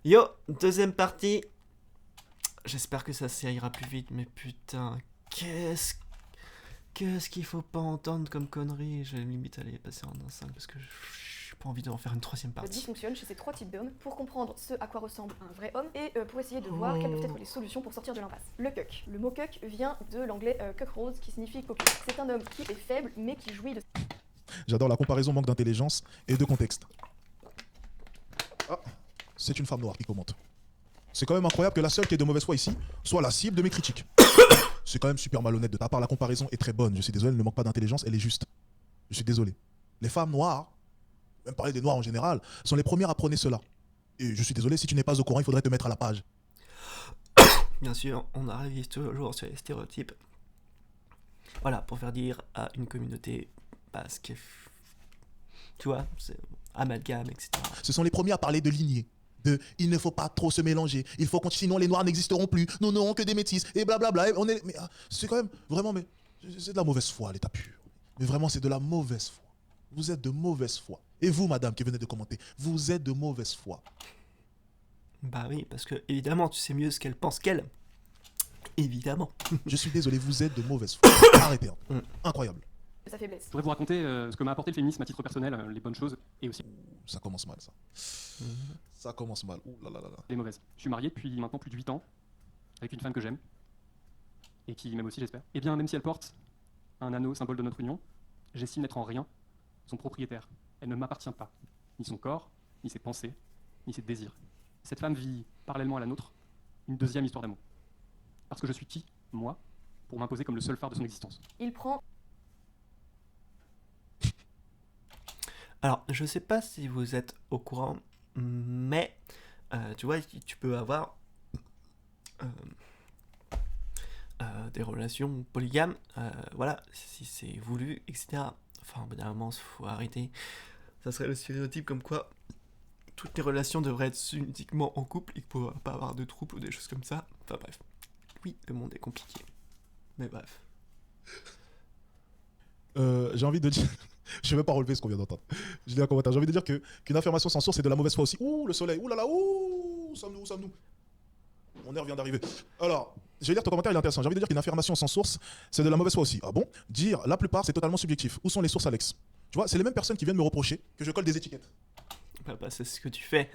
Yo, deuxième partie. J'espère que ça ira plus vite, mais putain, qu'est-ce qu'il faut pas entendre comme connerie. Je vais limite aller passer en 1.5 parce que j'ai pas envie d'en faire une troisième Le partie. dysfonctionne chez ces trois types d'hommes pour comprendre ce à quoi ressemble un vrai homme et pour essayer de voir quelles peuvent être les solutions pour sortir de l'impasse. Le cuck. Le mot cuck vient de l'anglais cuck rose qui signifie coquille. C'est un homme qui est faible mais qui jouit de J'adore la comparaison manque d'intelligence et de contexte. Ah, c'est une femme noire qui commente. C'est quand même incroyable que la seule qui est de mauvaise foi ici soit la cible de mes critiques. C'est quand même super malhonnête de ta part, la comparaison est très bonne. Je suis désolé, elle ne manque pas d'intelligence, elle est juste. Je suis désolé. Les femmes noires, même parler des noirs en général, sont les premières à prôner cela. Et je suis désolé, si tu n'es pas au courant, il faudrait te mettre à la page. Bien sûr, on arrive toujours sur les stéréotypes. Voilà, pour faire dire à une communauté parce que, tu vois, c'est amalgame, etc. Ce sont les premiers à parler de lignée. De il ne faut pas trop se mélanger, il faut continuer, sinon les noirs n'existeront plus, nous n'aurons que des métis, et blablabla. On est, mais c'est quand même, vraiment, mais c'est de la mauvaise foi, l'état pur. Mais vraiment, c'est de la mauvaise foi. Vous êtes de mauvaise foi. Et vous, madame, qui venez de commenter, vous êtes de mauvaise foi. Bah oui, parce que évidemment, tu sais mieux ce qu'elle pense qu'elle. Évidemment. Je suis désolé, vous êtes de mauvaise foi. Arrêtez. Hein. Incroyable. sa faiblesse. Je voudrais vous raconter ce que m'a apporté le féminisme à titre personnel, les bonnes choses et aussi Ça commence mal, ça. Ça commence mal. Ouh là là là là. les mauvaises. Je suis marié depuis maintenant plus de 8 ans avec une femme que j'aime et qui m'aime aussi, j'espère. Et bien, même si elle porte un anneau symbole de notre union, j'estime n'être en rien son propriétaire. Elle ne m'appartient pas, ni son corps, ni ses pensées, ni ses désirs. Cette femme vit parallèlement à la nôtre une deuxième histoire d'amour. Parce que je suis qui, moi, pour m'imposer comme le seul phare de son existence. Il prend Alors, je sais pas si vous êtes au courant, mais tu vois, tu peux avoir des relations polygames, voilà, si c'est voulu, etc. Enfin, au bout d'un moment, faut arrêter. Ça serait le stéréotype comme quoi toutes les relations devraient être uniquement en couple et qu'il ne faut pas avoir de trouble ou des choses comme ça. Enfin bref, oui, le monde est compliqué. Mais bref. J'ai envie de dire... Je vais même pas relever ce qu'on vient d'entendre. Je lis un commentaire. J'ai envie de dire qu'une affirmation sans source, c'est de la mauvaise foi aussi. Ouh, le soleil. Ouh là là. Ouh, sommes-nous. Mon air vient d'arriver. Alors, je vais lire ton commentaire, il est intéressant. J'ai envie de dire qu'une affirmation sans source, c'est de la mauvaise foi aussi. Ah bon? Dire la plupart, c'est totalement subjectif. Où sont les sources, Alex? Tu vois, c'est les mêmes personnes qui viennent me reprocher que je colle des étiquettes. Bah, c'est ce que tu fais.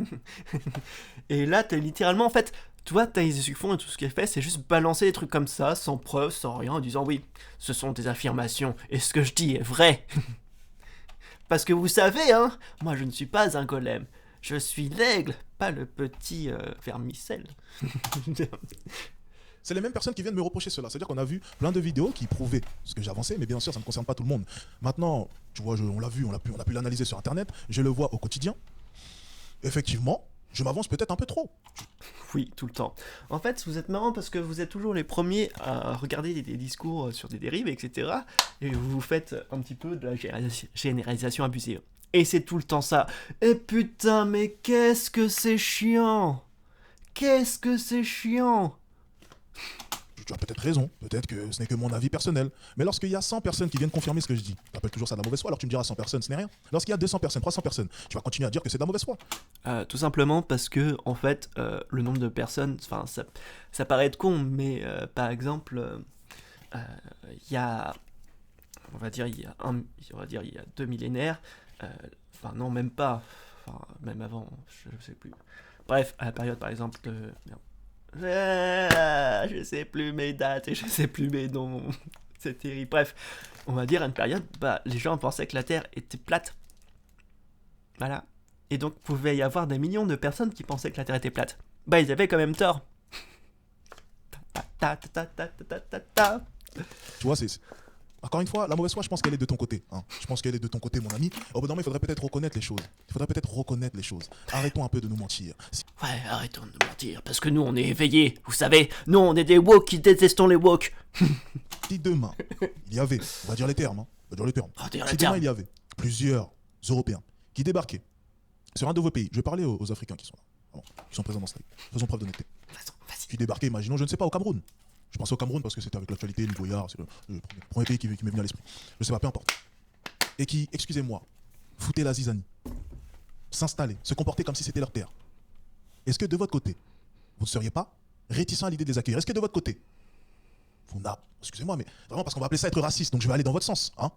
Et là, t'as littéralement, en fait, tu vois, t'as les font et tout ce qu'elle fait, c'est juste balancer des trucs comme ça, sans preuve, sans rien, en disant oui, ce sont des affirmations, et ce que je dis est vrai. Parce que vous savez, hein, moi je ne suis pas un golem. Je suis l'aigle, pas le petit vermicelle. C'est les mêmes personnes qui viennent me reprocher cela. C'est-à-dire qu'on a vu plein de vidéos qui prouvaient ce que j'avançais, mais bien sûr, ça ne concerne pas tout le monde. Maintenant, tu vois, on l'a vu, on a pu l'analyser sur Internet, je le vois au quotidien. Effectivement, je m'avance peut-être un peu trop. Oui, tout le temps. En fait, vous êtes marrant parce que vous êtes toujours les premiers à regarder des discours sur des dérives, etc. Et vous faites un petit peu de la généralisation abusive. Et c'est tout le temps ça. Et putain, mais qu'est-ce que c'est chiant! Qu'est-ce que c'est chiant! Tu as peut-être raison, peut-être que ce n'est que mon avis personnel. Mais lorsqu'il y a 100 personnes qui viennent confirmer ce que je dis, tu appelles toujours ça de la mauvaise foi, alors tu me diras 100 personnes, ce n'est rien. Lorsqu'il y a 200 personnes, 300 personnes, tu vas continuer à dire que c'est de la mauvaise foi. Tout simplement parce que, en fait, le nombre de personnes, enfin, ça paraît être con, mais par exemple, il y a, on va dire, il y a 2 millénaires, enfin, non, même pas, enfin, même avant, je sais plus. Bref, à la période, par exemple, de. Merde. Je sais plus mes dates et je sais plus mes noms. C'est terrible. Bref, on va dire à une période, bah, les gens pensaient que la Terre était plate. Voilà. Et donc, pouvait y avoir des millions de personnes qui pensaient que la Terre était plate. Bah, ils avaient quand même tort. Tu vois, c'est... Encore une fois, la mauvaise foi, je pense qu'elle est de ton côté. Hein. Je pense qu'elle est de ton côté, mon ami. Au bout d'un moment, il faudrait peut-être reconnaître les choses. Arrêtons un peu de nous mentir. Ouais, arrêtons de nous mentir, parce que nous, on est éveillés, vous savez. Nous, on est des woke qui détestons les woke. Si demain, il y avait, on va dire les termes, si demain, il y avait plusieurs Européens qui débarquaient sur un de vos pays, je vais parler aux Africains qui sont là, qui sont présents dans ce live, faisons preuve d'honnêteté, qui débarquaient, imaginons, je ne sais pas, au Cameroun. Je pense au Cameroun parce que c'était avec l'actualité, le Goyard, c'est le premier pays qui m'est venu à l'esprit. Je sais pas, peu importe. Et qui, excusez-moi, foutaient la zizanie, s'installer, se comporter comme si c'était leur terre. est-ce que de votre côté, vous ne seriez pas réticent à l'idée de les accueillir? Est-ce que de votre côté, excusez-moi, mais vraiment parce qu'on va appeler ça être raciste, donc je vais aller dans votre sens, hein?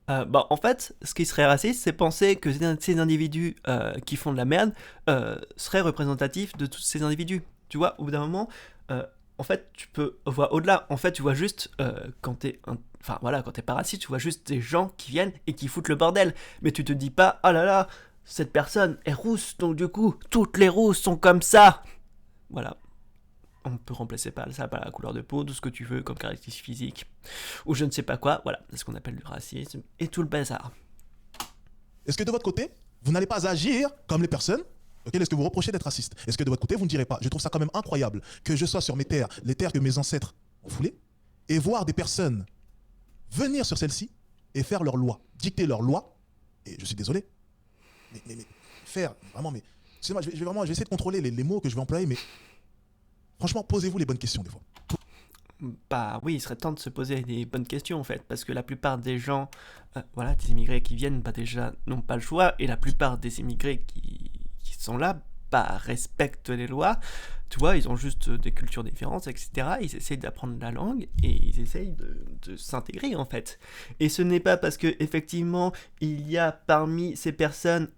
En fait, ce qui serait raciste, c'est penser que ces individus qui font de la merde seraient représentatifs de tous ces individus. Tu vois, au bout d'un moment, en fait, tu peux voir au-delà. En fait, tu vois juste, quand t'es pas raciste, tu vois juste des gens qui viennent et qui foutent le bordel. Mais tu te dis pas, oh là là, cette personne est rousse, donc du coup, toutes les rousses sont comme ça. Voilà. On peut remplacer ça par la couleur de peau, tout ce que tu veux comme caractéristique physique, ou je ne sais pas quoi, voilà, c'est ce qu'on appelle du racisme, et tout le bazar. Est-ce que de votre côté, vous n'allez pas agir comme les personnes auxquelles est-ce que vous reprochez d'être raciste? Est-ce que de votre côté, vous ne direz pas, je trouve ça quand même incroyable que je sois sur mes terres, les terres que mes ancêtres ont foulées, et voir des personnes venir sur celles-ci et faire leurs lois, dicter leurs lois, et je suis désolé, mais faire, vraiment, mais, excusez-moi, je vais essayer de contrôler les mots que je vais employer, mais franchement, posez-vous les bonnes questions des fois. Bah oui, il serait temps de se poser des bonnes questions en fait, parce que la plupart des gens, des immigrés qui viennent, bah déjà n'ont pas le choix, et la plupart des immigrés qui sont là, bah respectent les lois, tu vois, ils ont juste des cultures différentes, etc. Ils essayent d'apprendre la langue, et ils essayent de s'intégrer en fait. Et ce n'est pas parce que effectivement il y a parmi ces personnes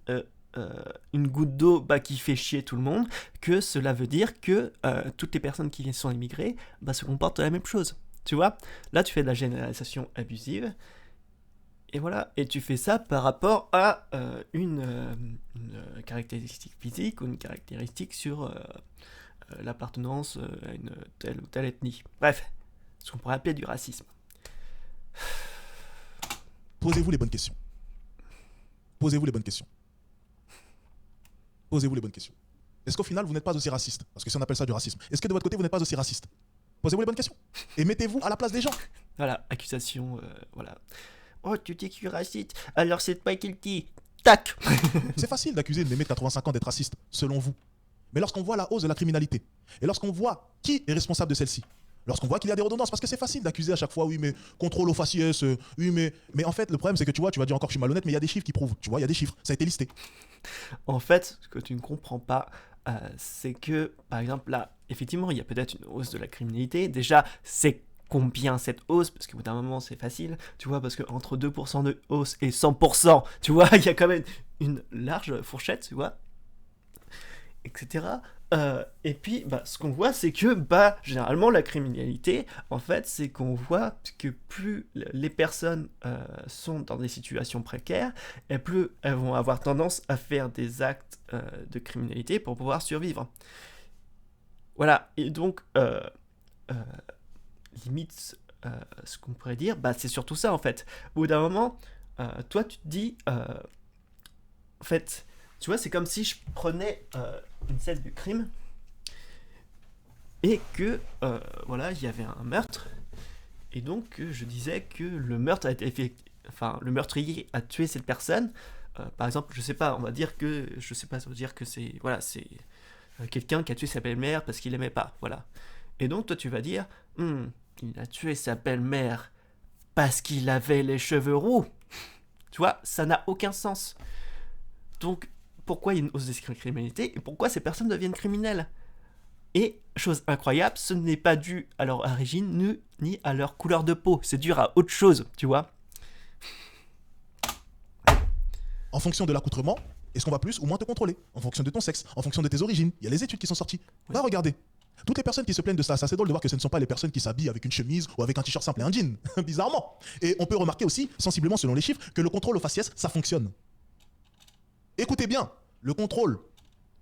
une goutte d'eau qui fait chier tout le monde, que cela veut dire que toutes les personnes qui sont immigrées se comportent de la même chose. Tu vois, là tu fais de la généralisation abusive, et voilà, et tu fais ça par rapport à une caractéristique physique ou une caractéristique sur l'appartenance à une telle ou telle ethnie. Bref, ce qu'on pourrait appeler du racisme. Posez-vous les bonnes questions. Posez-vous les bonnes questions. Posez-vous les bonnes questions. Est-ce qu'au final, vous n'êtes pas aussi raciste? Parce que si on appelle ça du racisme, est-ce que de votre côté, vous n'êtes pas aussi raciste? Posez-vous les bonnes questions. Et mettez-vous à la place des gens. Voilà, accusation, voilà. Oh, tu dis que tu es raciste, alors c'est pas qu'il dit. Tac. C'est facile d'accuser une mémé de 85 ans d'être raciste, selon vous. Mais lorsqu'on voit la hausse de la criminalité, et lorsqu'on voit qui est responsable de celle-ci, lorsqu'on voit qu'il y a des redondances, parce que c'est facile d'accuser à chaque fois, oui, mais contrôle aux faciès, oui, mais en fait, le problème, c'est que tu vas dire encore que je suis malhonnête, mais il y a des chiffres qui prouvent, tu vois, il y a des chiffres, ça a été listé. En fait, ce que tu ne comprends pas, c'est que, par exemple, là, effectivement, il y a peut-être une hausse de la criminalité. Déjà, c'est combien cette hausse? Parce qu'au bout d'un moment, c'est facile, tu vois, parce qu'entre 2% de hausse et 100%, tu vois, il y a quand même une large fourchette, tu vois, etc. Et puis, ce qu'on voit, c'est que, généralement, la criminalité, en fait, c'est qu'on voit que plus les personnes sont dans des situations précaires, et plus elles vont avoir tendance à faire des actes de criminalité pour pouvoir survivre. Voilà, et donc, limite, ce qu'on pourrait dire, c'est surtout ça, en fait. Au bout d'un moment, toi, tu te dis, en fait, tu vois, c'est comme si je prenais une scène du crime et que, il y avait un meurtre, et donc je disais que le meurtre a été fait, le meurtrier a tué cette personne. Par exemple, je sais pas, on va dire que, ça veut dire que c'est, c'est quelqu'un qui a tué sa belle-mère parce qu'il l'aimait pas, voilà. Et donc toi tu vas dire, il a tué sa belle-mère parce qu'il avait les cheveux roux. Tu vois, ça n'a aucun sens. Donc, pourquoi il y a une hausse de criminalité et pourquoi ces personnes deviennent criminelles? Et, chose incroyable, ce n'est pas dû à leur origine ni à leur couleur de peau. C'est dû à autre chose, tu vois. En fonction de l'accoutrement, est-ce qu'on va plus ou moins te contrôler? En fonction de ton sexe, en fonction de tes origines. Il y a les études qui sont sorties. Oui. Va regarder. Toutes les personnes qui se plaignent de ça, c'est assez drôle de voir que ce ne sont pas les personnes qui s'habillent avec une chemise ou avec un t-shirt simple et un jean, bizarrement. Et on peut remarquer aussi, sensiblement selon les chiffres, que le contrôle au faciès, ça fonctionne. Écoutez bien, le contrôle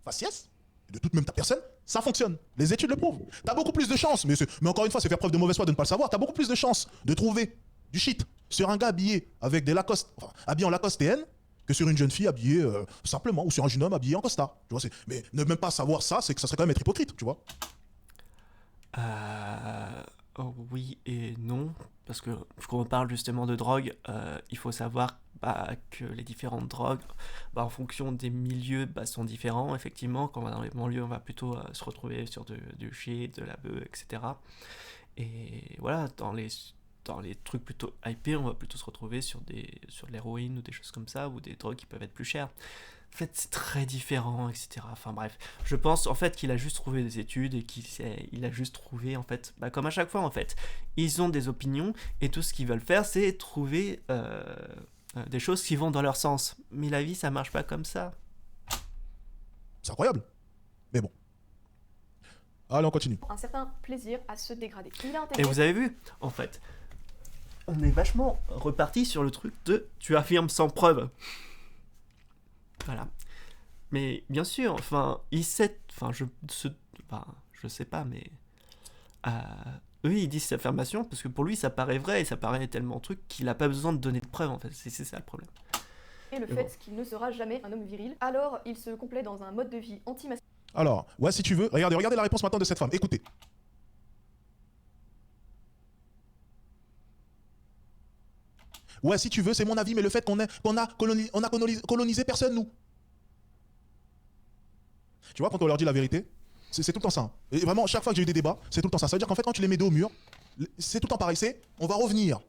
faciès, de toute même ta personne, ça fonctionne. Les études le prouvent. T'as beaucoup plus de chances, mais encore une fois, c'est faire preuve de mauvaise foi de ne pas le savoir, t'as beaucoup plus de chances de trouver du shit sur un gars habillé avec des Lacoste, habillé en Lacoste TN, que sur une jeune fille habillée simplement, ou sur un jeune homme habillé en costard. Tu vois, mais ne même pas savoir ça, c'est que ça serait quand même être hypocrite, tu vois. Oui et non, parce que quand on parle justement de drogue, il faut savoir que les différentes drogues, en fonction des milieux, sont différents. Effectivement, quand on va dans les banlieues, on va plutôt se retrouver sur du shit, de la bœuf, etc. Et voilà, dans les trucs plutôt hypés, on va plutôt se retrouver sur de l'héroïne ou des choses comme ça, ou des drogues qui peuvent être plus chères. En fait, c'est très différent, etc. Enfin bref, je pense en fait qu'il a juste trouvé des études et qu'il a juste trouvé en fait, comme à chaque fois en fait, ils ont des opinions et tout ce qu'ils veulent faire, c'est trouver des choses qui vont dans leur sens. Mais la vie, ça marche pas comme ça. C'est incroyable. Mais bon. Allez, on continue. Un certain plaisir à se dégrader. Il a Et intégré vous avez vu, en fait, on est vachement reparti sur le truc de tu affirmes sans preuve. Voilà. Mais bien sûr, enfin, je sais pas, mais eux ils disent cette affirmation parce que pour lui ça paraît vrai et ça paraît tellement truc qu'il a pas besoin de donner de preuves en fait. C'est ça le problème. le Mais fait bon. qu'il ne sera jamais un homme viril. Alors, il se complaît dans un mode de vie anti-masculin. Alors, ouais, si tu veux, regardez la réponse maintenant de cette femme. Écoutez. Ouais, si tu veux, c'est mon avis, mais le fait qu'on a colonisé personne, nous. Tu vois, quand on leur dit la vérité, c'est tout le temps ça. Hein. Et vraiment, chaque fois que j'ai eu des débats, c'est tout le temps ça. Ça veut dire qu'en fait, quand tu les mets dos au mur, c'est tout le temps pareil. C'est, on va revenir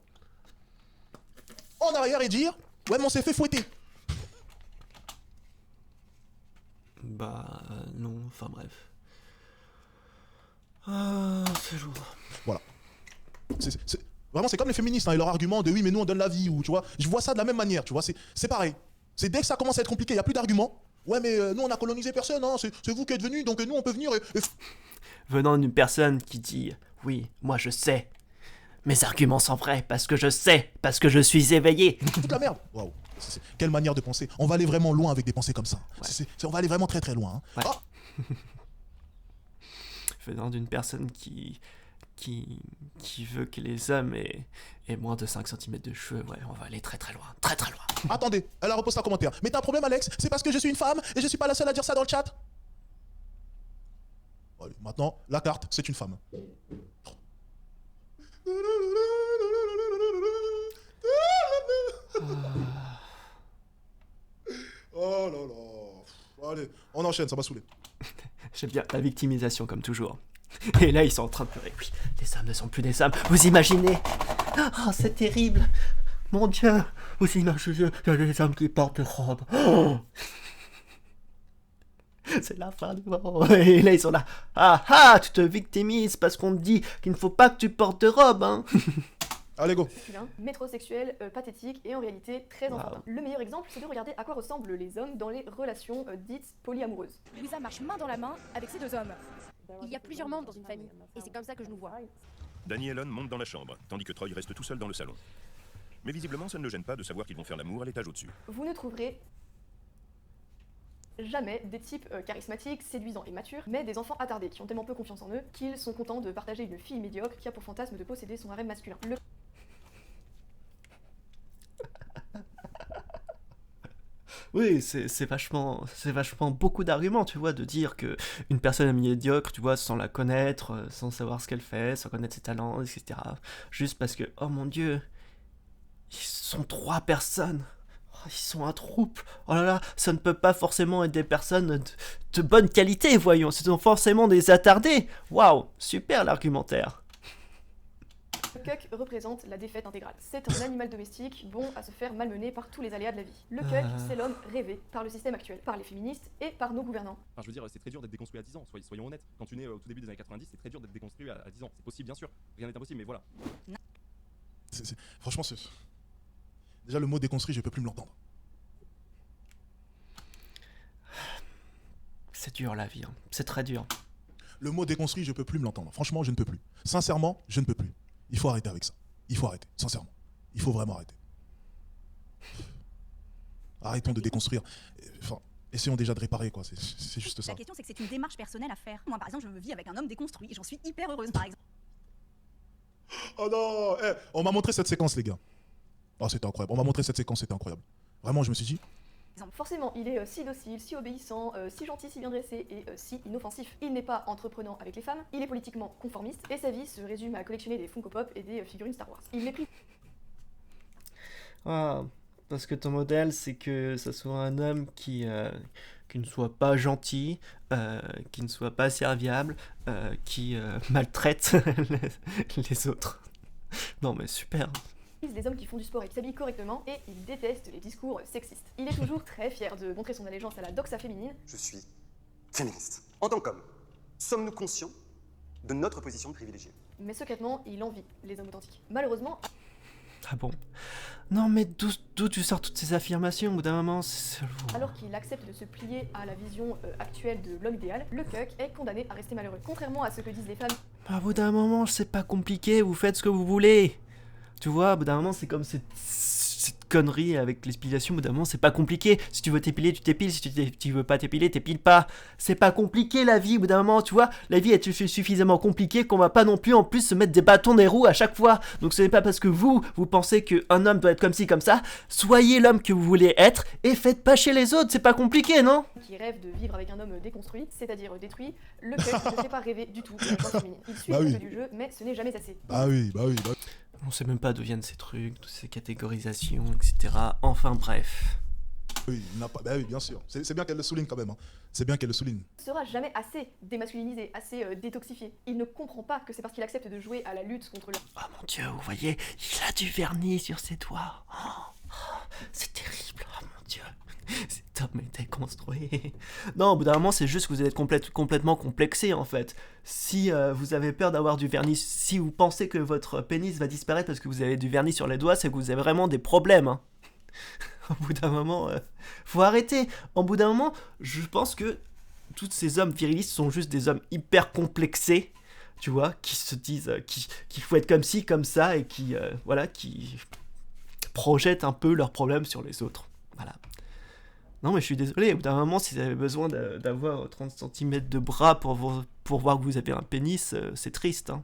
en arrière et dire, ouais, mais on s'est fait fouetter. Non, enfin bref. C'est lourd. Voilà. Vraiment, c'est comme les féministes hein, et leur argument de oui, mais nous on donne la vie, ou tu vois. Je vois ça de la même manière, tu vois. C'est pareil. C'est dès que ça commence à être compliqué, il n'y a plus d'arguments. Ouais, mais nous on a colonisé personne, hein, c'est vous qui êtes venus, donc nous on peut venir et... Venant d'une personne qui dit oui, moi je sais. Mes arguments sont vrais parce que je sais, parce que je suis éveillé. Toute la merde. Waouh. Quelle manière de penser. On va aller vraiment loin avec des pensées comme ça. Ouais. On va aller vraiment très très loin. Hein. Ouais. Ah Venant d'une personne qui veut que les hommes aient moins de 5 cm de cheveux, ouais, on va aller très très loin, très très loin. attendez, elle a reposté un commentaire. Mais t'as un problème, Alex? C'est parce que je suis une femme et je suis pas la seule à dire ça dans le chat. Allez, maintenant, la carte, c'est une femme. Oh là là. Allez, on enchaîne, ça va saouler. J'aime bien la victimisation comme toujours. Et là ils sont en train de pleurer. Oui, les hommes ne sont plus des hommes. Vous imaginez? Oh, c'est terrible. Mon Dieu. Vous imaginez, il y a des hommes qui portent des robes. Oh. C'est la fin du monde. Et là ils sont là. Ah ah, tu te victimises parce qu'on te dit qu'il ne faut pas que tu portes de robe, hein. Allez, go. Métrosexuel, pathétique et en réalité très enfantin. Le meilleur exemple, c'est de regarder à quoi ressemblent les hommes dans les relations dites polyamoureuses. Louisa marche main dans la main avec ces deux hommes. Il y a plusieurs membres dans une famille, et c'est comme ça que je nous vois. Danny et Elon montent dans la chambre, tandis que Troy reste tout seul dans le salon. Mais visiblement, ça ne le gêne pas de savoir qu'ils vont faire l'amour à l'étage au-dessus. Vous ne trouverez jamais des types charismatiques, séduisants et matures, mais des enfants attardés qui ont tellement peu confiance en eux qu'ils sont contents de partager une fille médiocre qui a pour fantasme de posséder son harem masculin. Oui, c'est vachement beaucoup d'arguments, tu vois, de dire que une personne est médiocre, tu vois, sans la connaître, sans savoir ce qu'elle fait, sans connaître ses talents, etc. Juste parce que, oh mon Dieu, ils sont 3 personnes. Oh, ils sont un troupe. Oh là là, ça ne peut pas forcément être des personnes de bonne qualité, voyons. Ce sont forcément des attardés. Waouh, super l'argumentaire. Le cuck représente la défaite intégrale. C'est un animal domestique bon à se faire malmener par tous les aléas de la vie. Le cuck, c'est l'homme rêvé par le système actuel, par les féministes et par nos gouvernants. Enfin, je veux dire, c'est très dur d'être déconstruit à 10 ans, soyons honnêtes. Quand tu nais au tout début des années 90, c'est très dur d'être déconstruit à 10 ans. C'est possible, bien sûr. Rien n'est impossible, mais voilà. Franchement, déjà le mot déconstruit, je peux plus me l'entendre. C'est dur la vie, hein. C'est très dur. Le mot déconstruit, je peux plus me l'entendre. Franchement, je ne peux plus. Sincèrement, je ne peux plus. Il faut arrêter avec ça. Il faut arrêter, sincèrement. Il faut vraiment arrêter. Arrêtons de déconstruire. Enfin, essayons déjà de réparer, quoi. C'est juste ça. La question, c'est que c'est une démarche personnelle à faire. Moi, par exemple, je me vis avec un homme déconstruit et j'en suis hyper heureuse, par exemple. Oh non, on m'a montré cette séquence, les gars. Oh, c'était incroyable. On m'a montré cette séquence, c'était incroyable. Vraiment, je me suis dit... Forcément, il est si docile, si obéissant, si gentil, si bien dressé et si inoffensif. Il n'est pas entreprenant avec les femmes, il est politiquement conformiste et sa vie se résume à collectionner des Funko Pop et des figurines Star Wars. Il méprise... Ah, parce que ton modèle, c'est que ce soit un homme qui ne soit pas gentil, qui ne soit pas serviable, qui maltraite les autres. Non mais super. des hommes qui font du sport et qui s'habillent correctement, et il déteste les discours sexistes. Il est toujours très fier de montrer son allégeance à la doxa féminine. Je suis féministe. En tant qu'homme, sommes-nous conscients de notre position privilégiée? Mais secrètement, il envie les hommes authentiques. Malheureusement, Ah bon? Non mais d'où tu sors toutes ces affirmations au bout d'un moment? alors qu'il accepte de se plier à la vision actuelle de l'homme idéal, le cuck est condamné à rester malheureux. Contrairement à ce que disent les femmes, Au bout d'un moment, c'est pas compliqué, vous faites ce que vous voulez. Tu vois, au bout d'un moment, c'est comme cette connerie avec l'expiration, au bout d'un moment, c'est pas compliqué. Si tu veux t'épiler, tu t'épiles. Si tu veux pas t'épiler, t'épiles pas. C'est pas compliqué la vie, au bout d'un moment, tu vois. La vie est suffisamment compliquée qu'on va pas non plus en plus se mettre des bâtons dans les roues à chaque fois. Donc ce n'est pas parce que vous pensez qu'un homme doit être comme ci, comme ça. Soyez l'homme que vous voulez être et faites pas chez les autres, c'est pas compliqué, non? qui rêvent de vivre avec un homme déconstruit, c'est-à-dire détruit, le cuck ne fait pas rêver du tout de la force féminine. Il suit Bah le oui. jeu du jeu, mais ce n'est jamais assez. Bah oui, bah oui, bah oui. On sait même pas d'où viennent ces trucs, toutes ces catégorisations, etc. Enfin bref. Oui, il n'a pas... Bah oui, bien sûr. C'est bien qu'elle le souligne quand même. Hein. C'est bien qu'elle le souligne. Il ne sera jamais assez démasculinisé, assez détoxifié. Il ne comprend pas que c'est parce qu'il accepte de jouer à la lutte contre le... Oh mon dieu, vous voyez, il a du vernis sur ses doigts. C'est terrible, oh mon dieu. Cet homme est déconstruit. Non, au bout d'un moment, c'est juste que vous êtes complètement complexé en fait. Si vous avez peur d'avoir du vernis, si vous pensez que votre pénis va disparaître parce que vous avez du vernis sur les doigts, c'est que vous avez vraiment des problèmes. Hein. Au bout d'un moment, faut arrêter. Au bout d'un moment, je pense que tous ces hommes virilistes sont juste des hommes hyper complexés, tu vois, qui se disent qu'il faut être comme ci, comme ça, et qui projettent un peu leurs problèmes sur les autres. Voilà. Non, mais je suis désolé, au bout d'un moment, si vous avez besoin d'avoir 30 cm de bras pour voir que vous avez un pénis, c'est triste, hein.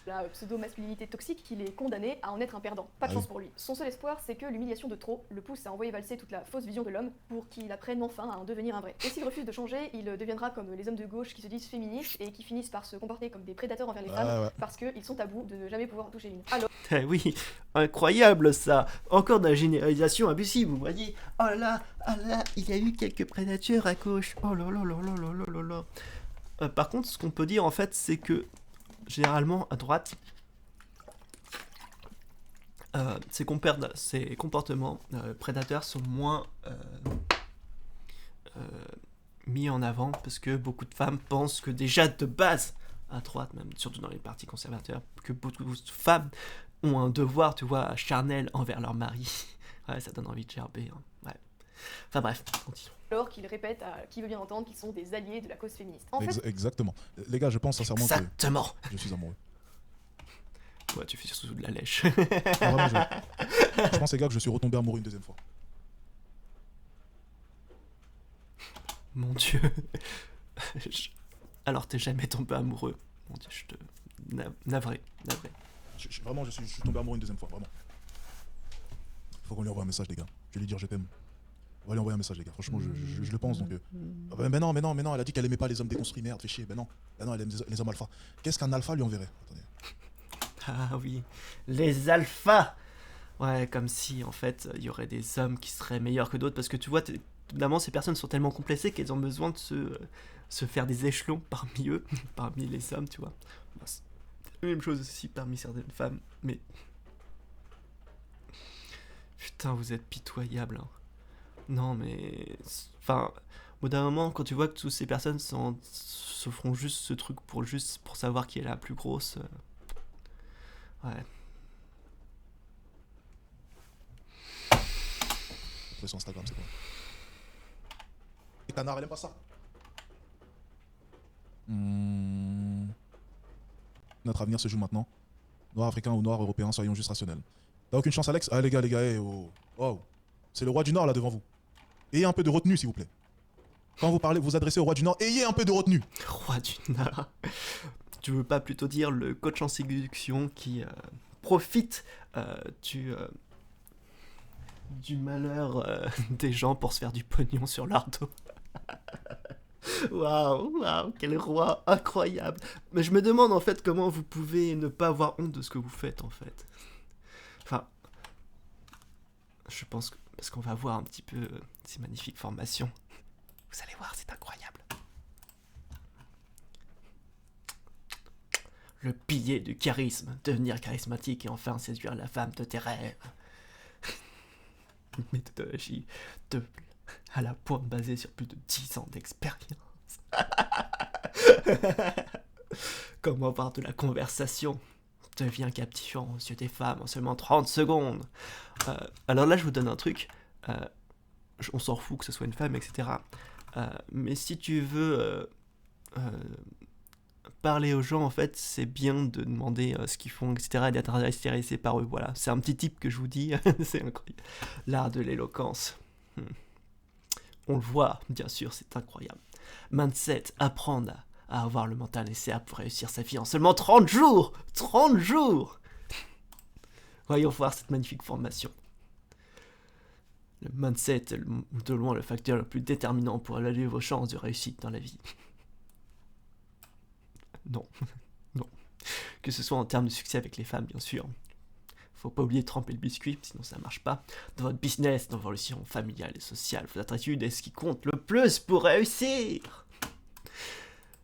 La pseudo-masculinité toxique qu'il est condamné à en être un perdant. Pas de chance pour lui. Son seul espoir, c'est que l'humiliation de trop le pousse à envoyer valser toute la fausse vision de l'homme pour qu'il apprenne enfin à en devenir un vrai. Et s'il refuse de changer, il deviendra comme les hommes de gauche qui se disent féministes et qui finissent par se comporter comme des prédateurs envers les femmes parce qu'ils sont tabous de ne jamais pouvoir toucher une. Alors, Eh oui, incroyable ça. Encore de la généralisation abusive, vous voyez. Oh là, il y a eu quelques prédateurs à gauche. Oh là là là là là là là là. Par contre, ce qu'on peut dire en fait, c'est que généralement à droite, ces comportements prédateurs sont moins mis en avant parce que beaucoup de femmes pensent que déjà de base, à droite même, surtout dans les partis conservateurs, que beaucoup de femmes ont un devoir, tu vois, charnel envers leur mari. Ouais, ça donne envie de gerber. Hein. Ouais. Enfin bref, continue. alors qu'il répète à qui veut bien entendre qu'ils sont des alliés de la cause féministe. En fait, Exactement. Les gars, je pense sincèrement Exactement. que je suis amoureux. Ouais, tu fais surtout de la lèche. Non, vraiment, je pense, les gars, que je suis retombé amoureux une deuxième fois. Mon Dieu. Alors t'es jamais tombé amoureux. Mon Dieu, je te... Navré. Vraiment, je suis tombé amoureux une deuxième fois, vraiment. Faut qu'on lui envoie un message, les gars. Je vais lui dire je t'aime. On va lui envoyer un message, les gars. Franchement, je le pense, donc... Mais non, elle a dit qu'elle aimait pas les hommes déconstruits, merde, fais chier. Ben non, elle aime les hommes alpha. Qu'est-ce qu'un alpha lui enverrait? Attendez. Ah oui, les alphas. Ouais, comme si, en fait, il y aurait des hommes qui seraient meilleurs que d'autres, parce que tu vois, évidemment, ces personnes sont tellement complexées qu'elles ont besoin de se faire des échelons parmi eux, parmi les hommes, tu vois. Bah, c'est la même chose aussi parmi certaines femmes, mais... Putain, vous êtes pitoyables, hein. Non, mais... Enfin, au bout d'un moment, quand tu vois que toutes ces personnes se feront juste ce truc pour savoir qui est la plus grosse... Ouais. Après sur Instagram, c'est quoi? Et Canard, elle aime pas ça. Notre avenir se joue maintenant. Noir africain ou noir européen, soyons juste rationnels. T'as aucune chance, Alex? Ah les gars, hey, oh. Wow. C'est le roi du Nord là devant vous. Ayez un peu de retenue, s'il vous plaît. Quand vous parlez, vous adressez au roi du Nord, ayez un peu de retenue. Roi du Nord. Tu veux pas plutôt dire le coach en séduction qui profite du malheur des gens pour se faire du pognon sur leur dos? Waouh, quel roi incroyable. Mais je me demande en fait comment vous pouvez ne pas avoir honte de ce que vous faites en fait. Enfin, je pense que parce qu'on va voir un petit peu ces magnifiques formations. Vous allez voir, c'est incroyable. Le pilier du charisme, devenir charismatique et enfin séduire la femme de tes rêves. Une méthodologie à la pointe basée sur plus de 10 ans d'expérience. Comment avoir de la conversation devient captivant aux yeux des femmes en seulement 30 secondes. Alors là, je vous donne un truc. On s'en fout que ce soit une femme, etc. Mais si tu veux parler aux gens, en fait, c'est bien de demander ce qu'ils font, etc. et d'être intéressé par eux. Voilà, c'est un petit tip que je vous dis. C'est incroyable. L'art de l'éloquence. On le voit, bien sûr, c'est incroyable. Mindset, apprendre à avoir le mental nécessaire pour réussir sa vie en seulement 30 jours. 30 jours. Voyons voir cette magnifique formation. Le mindset est de loin le facteur le plus déterminant pour évaluer vos chances de réussite dans la vie. Non, non. Que ce soit en termes de succès avec les femmes, bien sûr. Faut pas oublier de tremper le biscuit, sinon ça marche pas. Dans votre business, dans vos relations familiales et sociales, votre attitude est ce qui compte le plus pour réussir.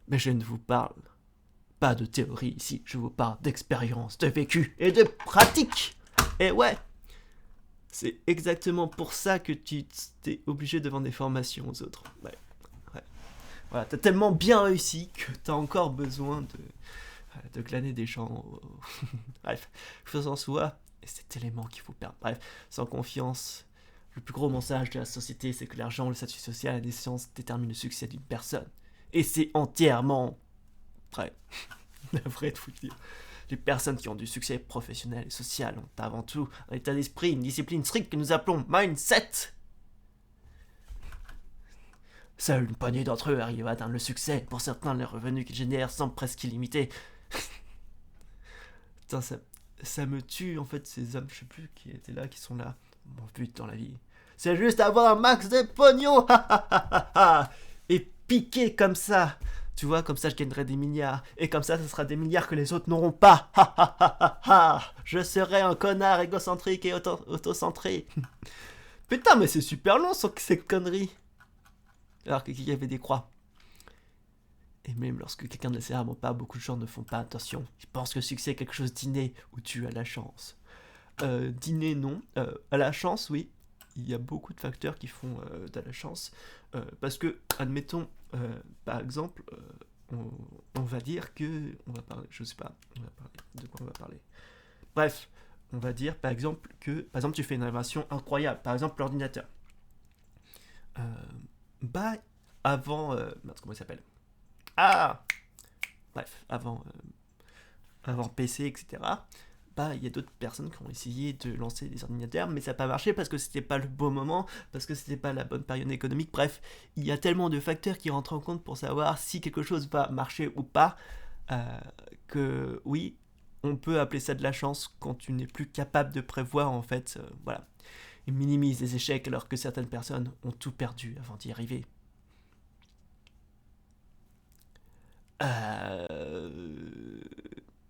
Mais je ne vous parle pas de théorie ici, je vous parle d'expérience, de vécu et de pratique. Et ouais, c'est exactement pour ça que tu t'es obligé de vendre des formations aux autres. Ouais. Voilà, t'as tellement bien réussi que t'as encore besoin de glaner des gens. Bref, faisant soi, et cet élément qu'il faut perdre. Bref, sans confiance, le plus gros mensonge de la société, c'est que l'argent, le statut social, la naissance déterminent le succès d'une personne. Et c'est entièrement vrai. La vraie de vous dire. Les personnes qui ont du succès professionnel et social ont avant tout un état d'esprit, une discipline stricte que nous appelons mindset. Seule une poignée d'entre eux arrivent à atteindre le succès. Pour certains, les revenus qu'ils génèrent semblent presque illimités. Putain, ça me tue, en fait, ces hommes, je sais plus qui étaient là, qui sont là. Mon but dans la vie, c'est juste avoir un max de pognon. Et piquer comme ça. Tu vois, comme ça, je gagnerai des milliards. Et comme ça sera des milliards que les autres n'auront pas. Je serai un connard égocentrique et autocentré. Putain, mais c'est super long, cette connerie. Alors qu'il y avait des croix. Et même lorsque quelqu'un ne sait vraiment pas, beaucoup de gens ne font pas attention. Ils pensent que le succès est quelque chose d'inné, où tu as la chance. D'inné, non. À la chance, oui. Il y a beaucoup de facteurs qui font de la chance. Parce que, admettons, par exemple, on va dire que... On va parler, je sais pas, on va parler, de quoi on va parler. Bref, on va dire, par exemple, que... Par exemple, tu fais une innovation incroyable. Par exemple, l'ordinateur. Avant... comment il s'appelle ? Bref, avant PC, etc. Il y a d'autres personnes qui ont essayé de lancer des ordinateurs, mais ça n'a pas marché parce que c'était pas le bon moment, parce que c'était pas la bonne période économique. Bref, il y a tellement de facteurs qui rentrent en compte pour savoir si quelque chose va marcher ou pas, que oui, on peut appeler ça de la chance quand tu n'es plus capable de prévoir, en fait, voilà. Ils minimisent les échecs alors que certaines personnes ont tout perdu avant d'y arriver.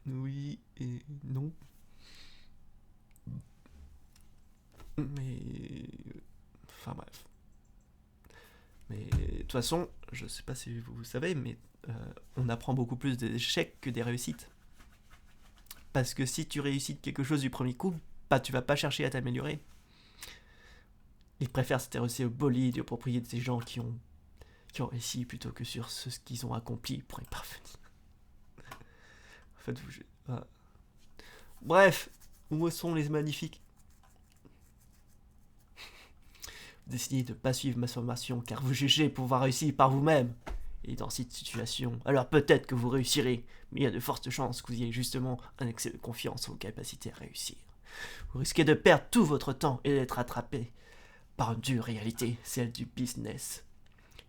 Oui et non. Mais... Enfin bref. Mais de toute façon, je sais pas si vous savez, mais on apprend beaucoup plus des échecs que des réussites. Parce que si tu réussis quelque chose du premier coup, tu vas pas chercher à t'améliorer. Ils préfèrent s'intéresser au bolide et aux propriétés des gens qui ont réussi plutôt que sur ce qu'ils ont accompli pour y parvenir. En fait, bref, où sont les magnifiques? Vous décidez de ne pas suivre ma formation car vous jugez pouvoir réussir par vous-même. Et dans cette situation, alors peut-être que vous réussirez, mais il y a de fortes chances que vous ayez justement un excès de confiance en vos capacités à réussir. Vous risquez de perdre tout votre temps et d'être attrapé par une dure réalité, celle du business.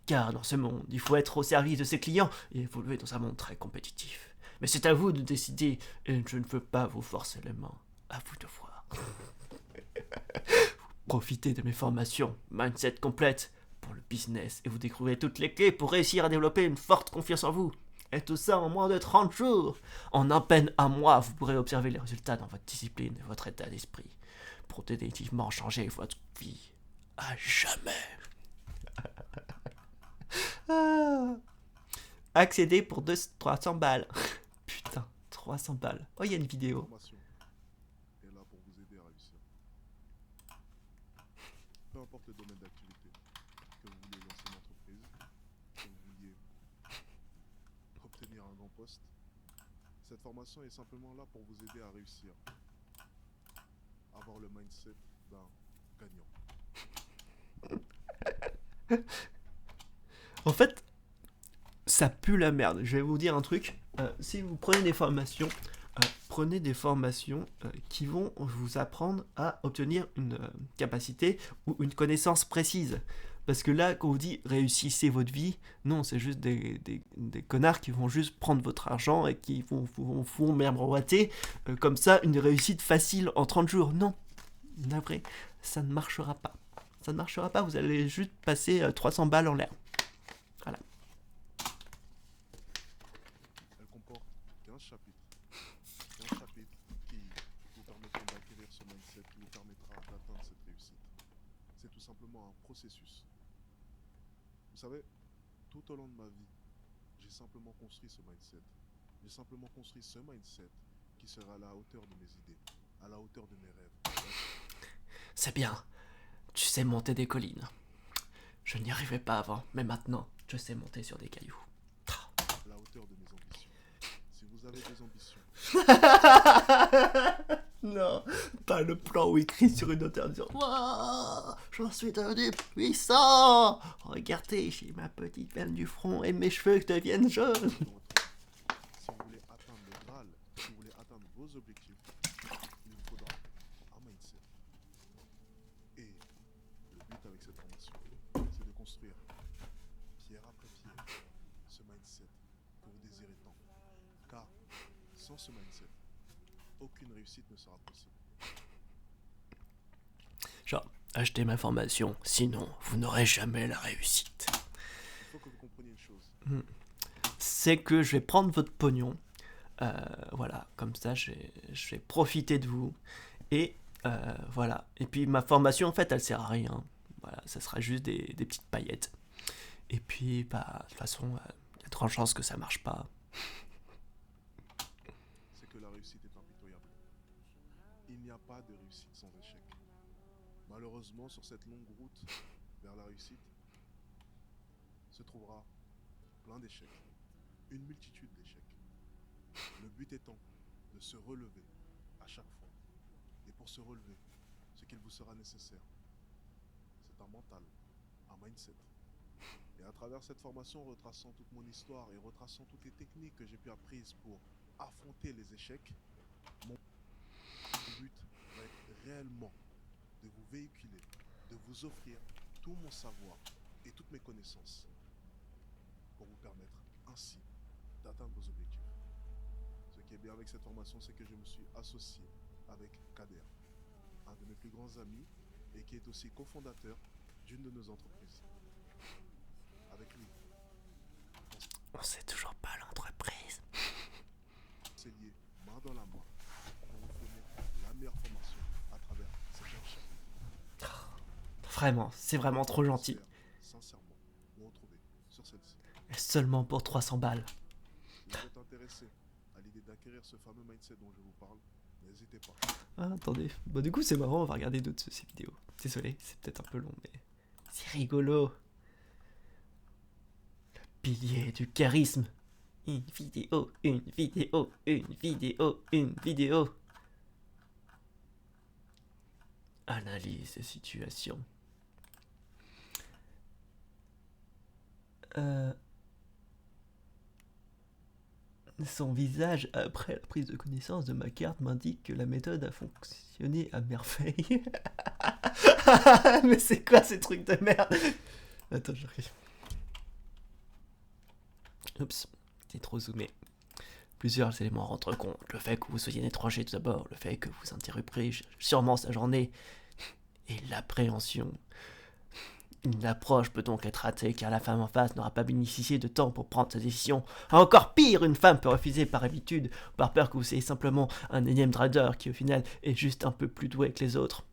Car dans ce monde, il faut être au service de ses clients et évoluer dans un monde très compétitif. Mais c'est à vous de décider et je ne veux pas vous forcer les mains. À vous de voir. Profitez de mes formations, mindset complète pour le business et vous découvrez toutes les clés pour réussir à développer une forte confiance en vous. Et tout ça en moins de 30 jours. En à peine un mois, vous pourrez observer les résultats dans votre discipline et votre état d'esprit pour définitivement changer votre vie à jamais. Accéder pour 300 balles. Putain, trop 300 balles. Oh, il y a une vidéo. Formation est là pour vous aider à réussir. Peu importe le domaine d'activité, que vous vouliez lancer une entreprise, que vous vouliez obtenir un grand poste, cette formation est simplement là pour vous aider à réussir. Avoir le mindset d'un gagnant. En fait, ça pue la merde. Je vais vous dire un truc. Si vous prenez des formations, qui vont vous apprendre à obtenir une capacité ou une connaissance précise. Parce que là, quand on vous dit réussissez votre vie, non, c'est juste des connards qui vont juste prendre votre argent et qui vont miroiter comme ça une réussite facile en 30 jours. Non, navré, ça ne marchera pas. Ça ne marchera pas, vous allez juste passer 300 balles en l'air. Voilà. Elle comporte 15 chapitres. 15 chapitres qui vous permettront d'acquérir ce mindset qui vous permettra d'atteindre cette réussite. C'est tout simplement un processus. Vous savez, tout au long de ma vie, j'ai simplement construit ce mindset. J'ai simplement construit ce mindset qui sera à la hauteur de mes idées, à la hauteur de mes rêves. C'est bien. Tu sais monter des collines. Je n'y arrivais pas avant, mais maintenant, je sais monter sur des cailloux. À la hauteur de mes ambitions. Si vous avez des ambitions. Non, pas le plan où il crie sur une hauteur en disant Wouah, j'en suis devenu puissant. Regardez, j'ai ma petite veine du front et mes cheveux qui deviennent jaunes. Si vous voulez atteindre le Graal, si vous voulez atteindre vos objectifs, il vous faudra un mindset. Et le but avec cette formation, c'est de construire, pierre après pierre, ce mindset que vous désirez tant. Car sans ce mindset, aucune réussite ne sera possible. Genre, achetez ma formation, sinon vous n'aurez jamais la réussite. Il faut que vous compreniez une chose. C'est que je vais prendre votre pognon, voilà, comme ça je vais profiter de vous, et voilà. Et puis ma formation en fait elle sert à rien, voilà, ça sera juste des petites paillettes. Et puis bah de toute façon, il y a de grandes chances que ça marche pas. C'est que la réussite est impitoyable. Il n'y a pas de réussite sans échec. Malheureusement, sur cette longue route vers la réussite, se trouvera plein d'échecs, une multitude d'échecs. Le but étant de se relever à chaque fois. Et pour se relever, ce qu'il vous sera nécessaire, c'est un mental, un mindset. Et à travers cette formation, retraçant toute mon histoire et retraçant toutes les techniques que j'ai pu apprises pour affronter les échecs, mon but va être réellement de vous véhiculer, de vous offrir tout mon savoir et toutes mes connaissances pour vous permettre ainsi d'atteindre vos objectifs. Ce qui est bien avec cette formation, c'est que je me suis associé avec Kader, un de mes plus grands amis et qui est aussi cofondateur d'une de nos entreprises. Avec lui, On sait toujours pas l'entreprise. c'est lié main dans la main pour vous fournir la meilleure formation à travers ces 15 chapitres. Vraiment, c'est vraiment trop gentil. J'espère sincèrement vous retrouver sur celle-ci. Et seulement pour 300 balles. Si vous êtes intéressé à l'idée d'acquérir ce fameux mindset dont je vous parle, n'hésitez pas. Ah, attendez. Bon, du coup, c'est marrant, on va regarder d'autres de ces vidéos. Désolé, c'est peut-être un peu long, mais c'est rigolo. Le pilier du charisme. Une vidéo, une vidéo, une vidéo, une vidéo. Analyse de situation. Son visage après la prise de connaissance de ma carte m'indique que la méthode a fonctionné à merveille. Mais c'est quoi ces trucs de merde? Attends, j'arrive. Oups, c'est trop zoomé. Plusieurs éléments rentrent compte. Le fait que vous soyez un étranger tout d'abord, le fait que vous interromprez sûrement sa journée, et l'appréhension. Une approche peut donc être ratée car la femme en face n'aura pas bénéficié de temps pour prendre sa décision. Encore pire, une femme peut refuser par habitude ou par peur que vous soyez simplement un énième trader qui au final est juste un peu plus doué que les autres.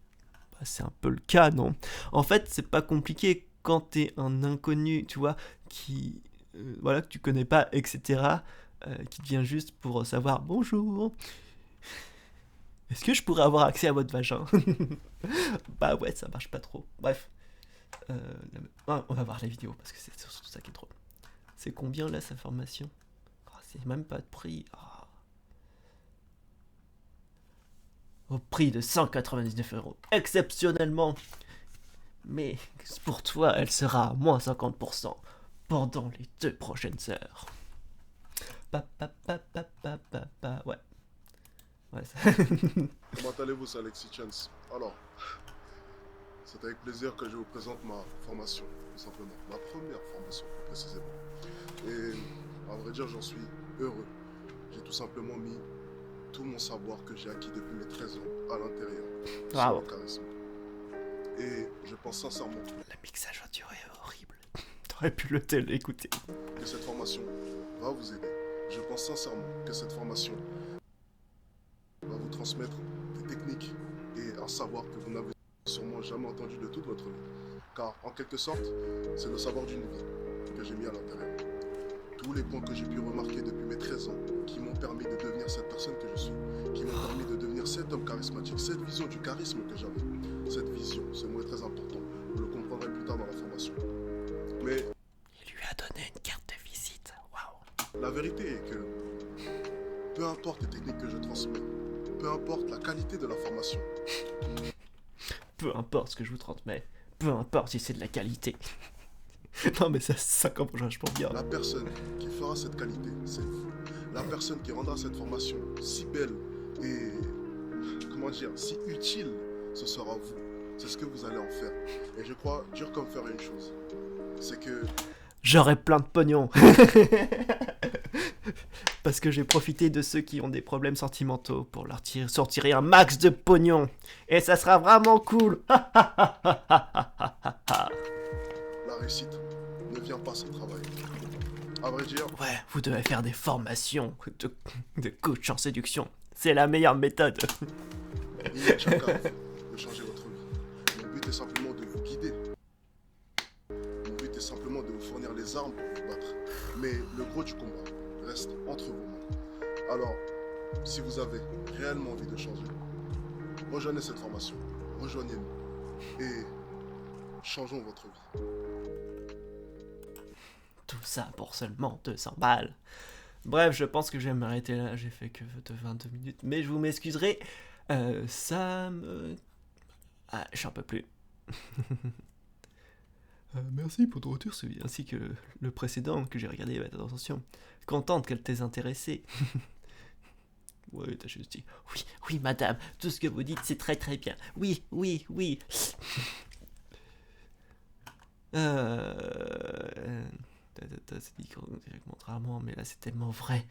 Bah, c'est un peu le cas, non? En fait, c'est pas compliqué quand t'es un inconnu, tu vois, qui... voilà, que tu connais pas, etc. qui vient juste pour savoir bonjour. Est-ce que je pourrais avoir accès à votre vagin? Bah ouais, ça marche pas trop. Bref. On va voir les vidéos parce que c'est surtout ça qui est drôle. C'est combien là sa formation? C'est même pas de prix. Au prix de 199 €. Exceptionnellement. Mais pour toi, elle sera à moins 50% pendant les 2 prochaines heures. Ouais. Ouais, ça... Comment allez-vous, c'est Alexis Chance. Alors, c'est avec plaisir que je vous présente ma formation, tout simplement. Ma première formation, plus précisément. Et à vrai dire, j'en suis heureux. J'ai tout simplement mis tout mon savoir que j'ai acquis depuis mes 13 ans à l'intérieur. Bravo. Sur le charisme. Et je pense sincèrement... Le mixage audio est horrible. T'aurais pu le télécouter. Que cette formation va vous aider. Je pense sincèrement que cette formation va vous transmettre des techniques et un savoir que vous n'avez sûrement jamais entendu de toute votre vie. Car en quelque sorte, c'est le savoir d'une vie que j'ai mis à l'intérieur. Tous les points que j'ai pu remarquer depuis mes 13 ans qui m'ont permis de devenir cette personne que je suis, qui m'ont permis de devenir cet homme charismatique, cette vision du charisme que j'avais. Cette vision, ce mot est très important. Vous le comprendrez plus tard dans la formation. Mais il lui a donné une carte de visite. Waouh. La vérité est que peu importe les techniques que je transmets, peu importe la qualité de la formation, peu importe ce que je vous transmets, peu importe si c'est de la qualité. Non mais ça comprend vachement bien. La personne qui fera cette qualité, c'est vous. La personne qui rendra cette formation si belle et, comment dire, si utile, ce sera vous. C'est ce que vous allez en faire. Et je crois dur comme faire une chose. C'est que... J'aurai plein de pognon. Parce que j'ai profité de ceux qui ont des problèmes sentimentaux pour leur sortir un max de pognon. Et ça sera vraiment cool. La réussite ne vient pas sans travail. À vrai dire... Ouais, vous devez faire des formations de coach en séduction. C'est la meilleure méthode. Il n'est qu'à vous de changer votre vie. Mon but est simplement de vous guider. Mon but est simplement de vous fournir les armes pour vous battre. Mais le gros du combat reste entre vos mains. Alors, si vous avez réellement envie de changer, rejoignez cette formation. Rejoignez-nous. Et changeons votre vie. Tout ça pour seulement 200 balles. Bref, je pense que je vais m'arrêter là. J'ai fait que de 22 minutes. Mais je vous m'excuserez. Ça me... Ah, j'en peux plus. Merci pour ton retour, ainsi que le précédent que j'ai regardé avec attention. Contente qu'elle t'ait intéressé. Ouais, t'as juste dit oui, oui, madame, tout ce que vous dites, c'est très très bien. Oui, oui, oui. C'est dit contrairement, mais là c'est tellement vrai.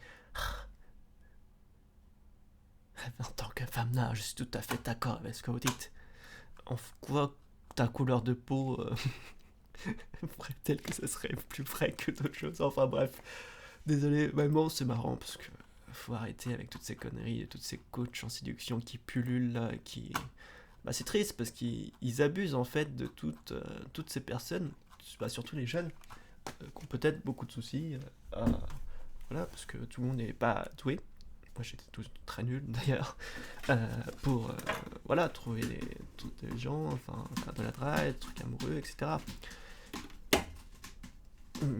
En tant que femme noire, je suis tout à fait d'accord avec ce que vous dites. En quoi ta couleur de peau tel que ça serait plus vrai que d'autres choses. Enfin bref, désolé, mais bon c'est marrant parce que faut arrêter avec toutes ces conneries et toutes ces coachs en séduction qui pullulent là, qui... Bah c'est triste parce qu'ils abusent en fait de toutes ces personnes, bah, surtout les jeunes, qui ont peut-être beaucoup de soucis, voilà, parce que tout le monde n'est pas doué. Moi j'étais très nul d'ailleurs, pour voilà, trouver des gens, enfin faire de la drague, des trucs amoureux, etc.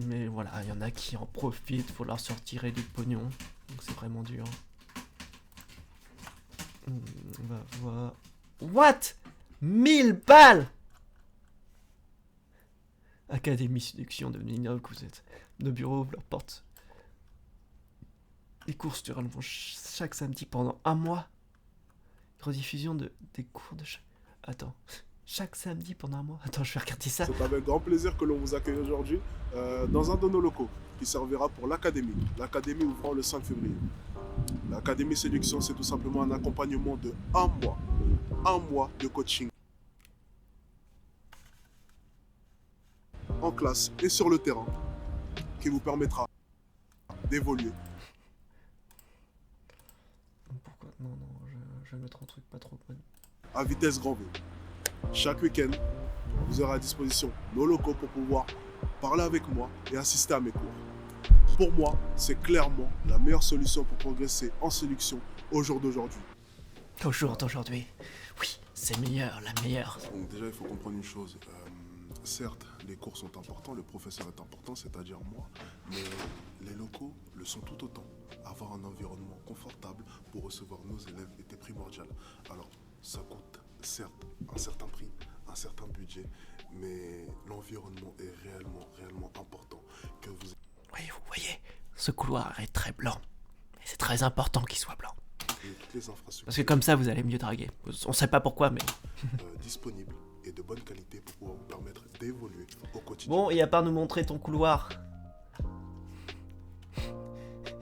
Mais voilà, il y en a qui en profitent pour leur sortir du pognon, donc c'est vraiment dur. On va voir... What? 1000 balles? Académie Séduction de Nino, vous êtes. Nos bureaux ouvrent leurs portes. Les cours se dérouleront chaque samedi pendant 1 mois. Rediffusion des cours de chaque... Attends, chaque samedi pendant 1 mois. Attends, je vais regarder ça. C'est avec grand plaisir que l'on vous accueille aujourd'hui dans un de nos locaux qui servira pour l'académie. L'académie ouvrant le 5 février. L'académie Séduction, c'est tout simplement un accompagnement de 1 mois. 1 mois de coaching. En classe et sur le terrain qui vous permettra d'évoluer. Pourquoi? Non, je vais mettre un truc pas trop bon. À vitesse grand V. Chaque week-end, vous aurez à disposition nos locaux pour pouvoir parler avec moi et assister à mes cours. Pour moi, c'est clairement la meilleure solution pour progresser en séduction au jour d'aujourd'hui. Au jour d'aujourd'hui. Oui, c'est meilleur, la meilleure. Donc déjà, il faut comprendre une chose. Certes, les cours sont importants, le professeur est important, c'est-à-dire moi, mais les locaux le sont tout autant. Avoir un environnement confortable pour recevoir nos élèves était primordial. Alors, ça coûte certes un certain prix, un certain budget, mais l'environnement est réellement important. Que vous... Oui, vous voyez, ce couloir est très blanc. Et c'est très important qu'il soit blanc. Et toutes les infrastructures Parce que comme ça, vous allez mieux draguer. On sait pas pourquoi, mais... disponibles et de bonne qualité pour pouvoir vous permettre d'évoluer au quotidien. Bon, et à part nous montrer ton couloir...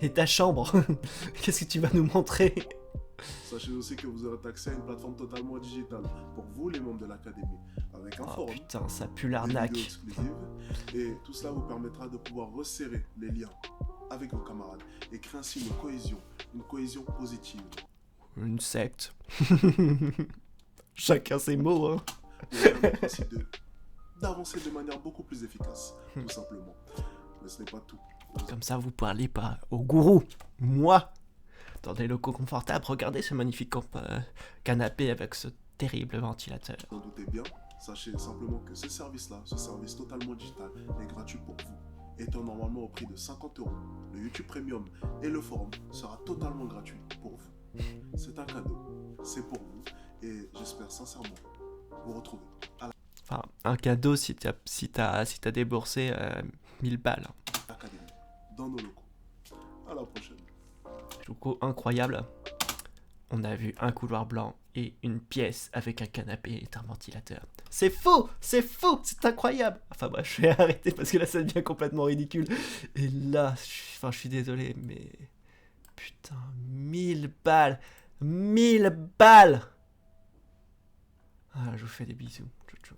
Et ta chambre, qu'est-ce que tu vas nous montrer? Sachez aussi que vous aurez accès à une plateforme totalement digitale pour vous, les membres de l'académie, avec un Oh forum, putain, ça pue des l'arnaque. vidéos exclusives, et tout cela vous permettra de pouvoir resserrer les liens avec vos camarades et créer ainsi une cohésion positive. Une secte. Chacun ses mots, hein. Vous permettra aussi d'avancer de manière beaucoup plus efficace, tout simplement. Mais ce n'est pas tout. Comme ça, vous parlez pas au gourou. Moi, dans des locaux confortables, regardez ce magnifique canapé avec ce terrible ventilateur. Vous en doutez bien, sachez simplement que ce service-là, ce service totalement digital, est gratuit pour vous. Étant normalement au prix de 50 €, le YouTube Premium et le forum sera totalement gratuit pour vous. C'est un cadeau, c'est pour vous, et j'espère sincèrement vous retrouver à Enfin, un cadeau si t'as déboursé 1000 balles. l'académie, dans nos locaux. À la prochaine. Locaux incroyable. On a vu un couloir blanc et une pièce avec un canapé et un ventilateur. C'est faux, c'est incroyable. Enfin bref, je vais arrêter parce que là ça devient complètement ridicule. Et là, je suis désolé, mais putain, 1000 balles, 1000 balles. Ah, je vous fais des bisous. Ciao, ciao.